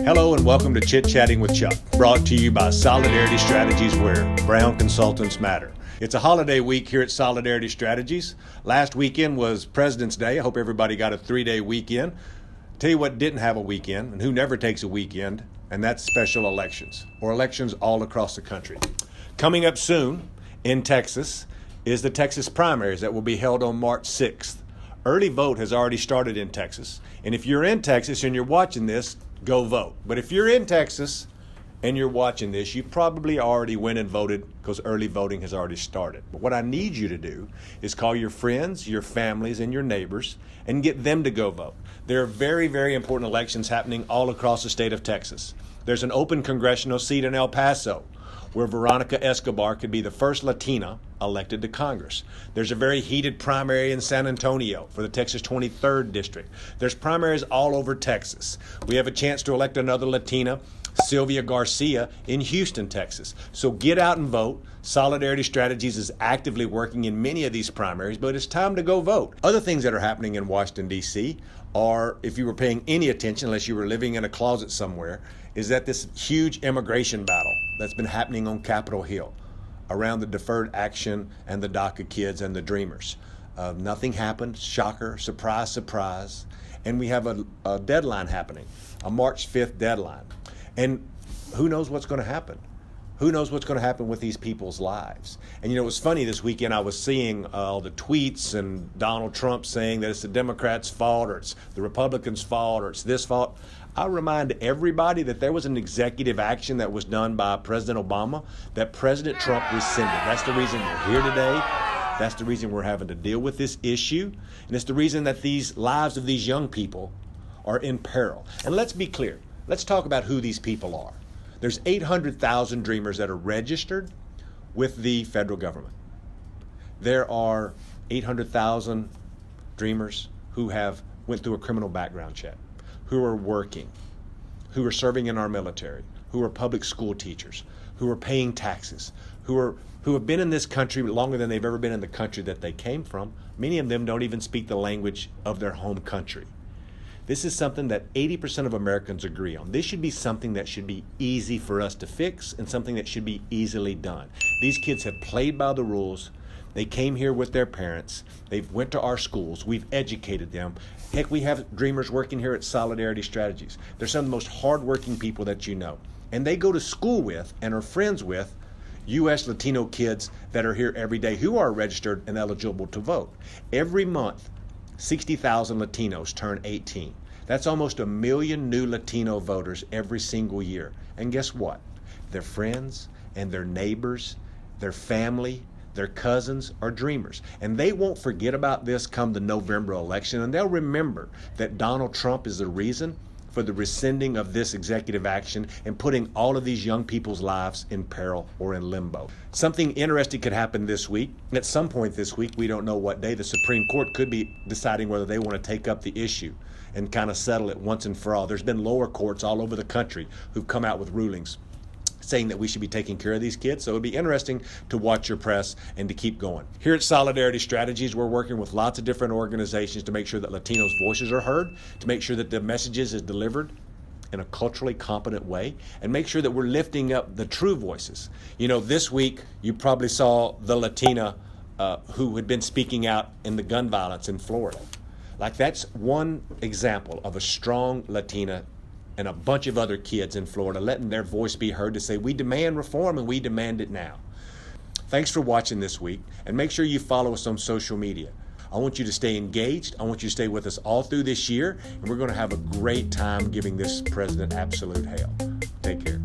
Hello and welcome to Chit Chatting with Chuck, brought to you by Solidarity Strategies, where Brown consultants matter. It's a holiday week here at Solidarity Strategies. Last weekend was President's Day. I hope everybody got a 3-day weekend. Tell you what didn't have a weekend and who never takes a weekend, and that's special elections, or elections all across the country. Coming up soon in Texas is the Texas primaries that will be held on March 6th. Early vote has already started in Texas, and if you're in Texas and you're watching this, go vote. But if you're in Texas and you're watching this, you probably already went and voted because early voting has already started. But what I need you to do is call your friends, your families, and your neighbors and get them to go vote. There are very, very important elections happening all across the state of Texas. There's an open congressional seat in El Paso where Veronica Escobar could be the first Latina elected to Congress. There's a very heated primary in San Antonio for the Texas 23rd District. There's primaries all over Texas. We have a chance to elect another Latina, Sylvia Garcia, in Houston, Texas. So get out and vote. Solidarity Strategies is actively working in many of these primaries, but it's time to go vote. Other things that are happening in Washington, D.C. are, if you were paying any attention, unless you were living in a closet somewhere, is that this huge immigration battle that's been happening on Capitol Hill around the deferred action and the DACA kids and the dreamers. Nothing happened. Shocker, surprise, surprise. And we have a deadline happening, a March 5th deadline. And who knows what's going to happen? Who knows what's going to happen with these people's lives? And you know, it was funny this weekend, I was seeing all the tweets and Donald Trump saying that it's the Democrats' fault or it's the Republicans' fault or it's this fault. I remind everybody that there was an executive action that was done by President Obama that President Trump rescinded. That's the reason we're here today. That's the reason we're having to deal with this issue. And it's the reason that these lives of these young people are in peril. And let's be clear. Let's talk about who these people are. There's 800,000 dreamers that are registered with the federal government. There are 800,000 dreamers who have went through a criminal background check, who are working, who are serving in our military, who are public school teachers, who are paying taxes, who have been in this country longer than they've ever been in the country that they came from. Many of them don't even speak the language of their home country. This is something that 80% of Americans agree on. This should be something that should be easy for us to fix and something that should be easily done. These kids have played by the rules. They came here with their parents. They've went to our schools. We've educated them. Heck, we have dreamers working here at Solidarity Strategies. They're some of the most hardworking people that you know. And they go to school with and are friends with U.S. Latino kids that are here every day who are registered and eligible to vote. Every month, 60,000 Latinos turn 18. That's almost 1 million new Latino voters every single year. And guess what? Their friends and their neighbors, their family, their cousins are dreamers. And they won't forget about this come the November election. And they'll remember that Donald Trump is the reason for the rescinding of this executive action and putting all of these young people's lives in peril or in limbo. Something interesting could happen this week. At some point this week, we don't know what day, the Supreme Court could be deciding whether they want to take up the issue and kind of settle it once and for all. There's been lower courts all over the country who've come out with rulings saying that we should be taking care of these kids. So it'll be interesting to watch your press and to keep going. Here at Solidarity Strategies, we're working with lots of different organizations to make sure that Latinos' voices are heard, to make sure that the messages is delivered in a culturally competent way, and make sure that we're lifting up the true voices. You know, this week, you probably saw the Latina who had been speaking out in the gun violence in Florida. Like, that's one example of a strong Latina and a bunch of other kids in Florida letting their voice be heard to say, we demand reform and we demand it now. Thanks for watching this week, and make sure you follow us on social media. I want you to stay engaged. I want you to stay with us all through this year, and we're going to have a great time giving this president absolute hell. Take care.